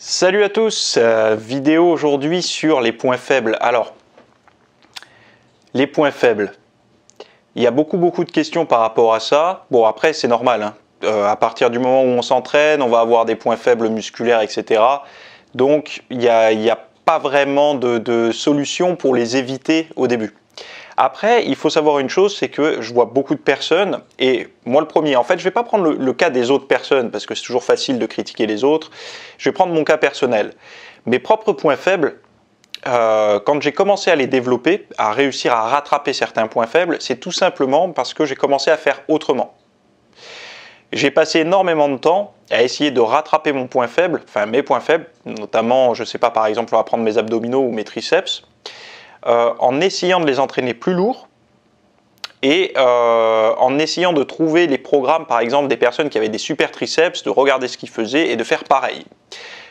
Salut à tous, vidéo aujourd'hui sur les points faibles. Alors, les points faibles, il y a beaucoup de questions par rapport à ça. Bon, après c'est normal, hein. À partir du moment où on s'entraîne, on va avoir des points faibles musculaires, etc. Donc, il n'y a pas vraiment de solution pour les éviter au début. Après, il faut savoir une chose, c'est que je vois beaucoup de personnes, et moi le premier, en fait, je ne vais pas prendre le cas des autres personnes, parce que c'est toujours facile de critiquer les autres, je vais prendre mon cas personnel. Mes propres points faibles, quand j'ai commencé à les développer, à réussir à rattraper certains points faibles, c'est tout simplement parce que j'ai commencé à faire autrement. J'ai passé énormément de temps à essayer de rattraper mon point faible, enfin mes points faibles, notamment, je ne sais pas, par exemple, on va prendre mes abdominaux ou mes triceps, en essayant de les entraîner plus lourd et en essayant de trouver les programmes, par exemple, des personnes qui avaient des super triceps, de regarder ce qu'ils faisaient et de faire pareil.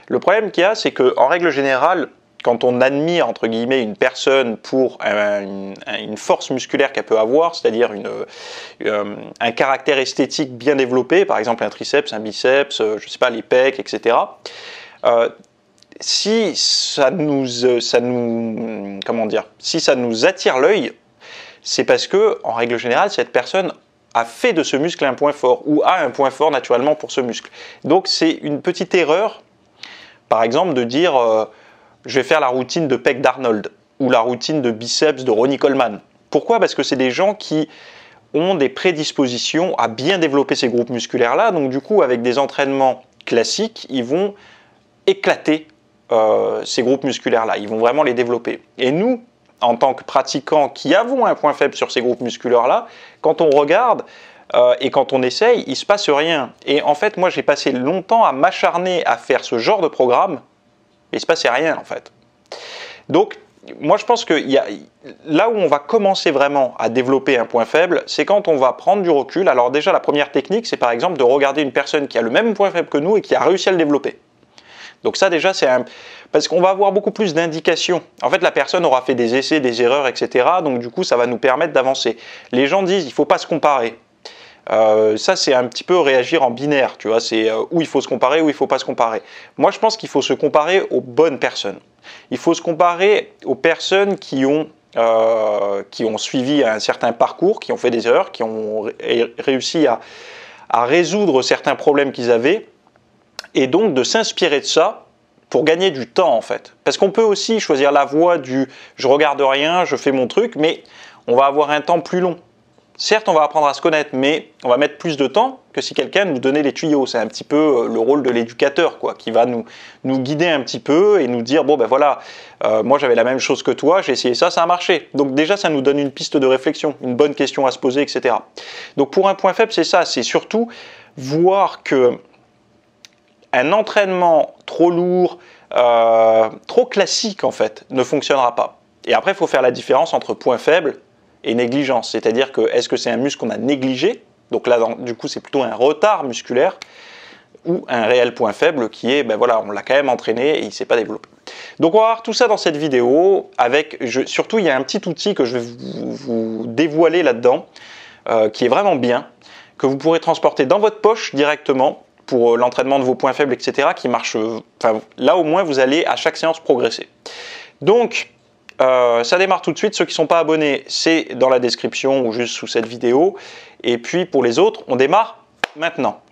Le problème qu'il y a, c'est qu'en règle générale, quand on admire, entre guillemets, une personne pour une force musculaire qu'elle peut avoir, c'est-à-dire un caractère esthétique bien développé, par exemple un triceps, un biceps, je ne sais pas, les pecs, etc., si ça nous attire l'œil, c'est parce que, en règle générale, cette personne a fait de ce muscle un point fort ou a un point fort naturellement pour ce muscle. Donc c'est une petite erreur, par exemple, de dire je vais faire la routine de pec d'Arnold ou la routine de biceps de Ronnie Coleman. Pourquoi? Parce que c'est des gens qui ont des prédispositions à bien développer ces groupes musculaires-là. Donc du coup, avec des entraînements classiques, ils vont éclater ces groupes musculaires-là. Ils vont vraiment les développer. Et nous, en tant que pratiquants qui avons un point faible sur ces groupes musculaires-là, quand on regarde et quand on essaye, il ne se passe rien. Et en fait, moi, j'ai passé longtemps à m'acharner à faire ce genre de programme, mais il ne se passait rien, en fait. Donc, moi, je pense que là où on va commencer vraiment à développer un point faible, c'est quand on va prendre du recul. Alors déjà, la première technique, c'est par exemple de regarder une personne qui a le même point faible que nous et qui a réussi à le développer. Donc ça déjà, parce qu'on va avoir beaucoup plus d'indications. En fait, la personne aura fait des essais, des erreurs, etc. Donc du coup, ça va nous permettre d'avancer. Les gens disent, il ne faut pas se comparer. Ça, c'est un petit peu réagir en binaire, tu vois. C'est où il faut se comparer, où il ne faut pas se comparer. Moi, je pense qu'il faut se comparer aux bonnes personnes. Il faut se comparer aux personnes qui ont suivi un certain parcours, qui ont fait des erreurs, qui ont réussi à résoudre certains problèmes qu'ils avaient, et donc de s'inspirer de ça pour gagner du temps en fait. Parce qu'on peut aussi choisir la voie du « je regarde rien, je fais mon truc », mais on va avoir un temps plus long. Certes, on va apprendre à se connaître, mais on va mettre plus de temps que si quelqu'un nous donnait les tuyaux. C'est un petit peu le rôle de l'éducateur, quoi, qui va nous guider un petit peu et nous dire « bon ben voilà, moi j'avais la même chose que toi, j'ai essayé ça, ça a marché ». Donc déjà, ça nous donne une piste de réflexion, une bonne question à se poser, etc. Donc pour un point faible, c'est ça, c'est surtout voir que un entraînement trop lourd, trop classique en fait, ne fonctionnera pas. Et après, il faut faire la différence entre point faible et négligence. C'est-à-dire que est-ce que c'est un muscle qu'on a négligé? Donc là, du coup, c'est plutôt un retard musculaire ou un réel point faible qui est, ben voilà, on l'a quand même entraîné et il ne s'est pas développé. Donc on va voir tout ça dans cette vidéo. Surtout, il y a un petit outil que je vais vous dévoiler là-dedans, qui est vraiment bien, que vous pourrez transporter dans votre poche directement pour l'entraînement de vos points faibles, etc., qui marche, là au moins vous allez à chaque séance progresser. Donc, ça démarre tout de suite. Ceux qui ne sont pas abonnés, c'est dans la description ou juste sous cette vidéo. Et puis pour les autres, on démarre maintenant.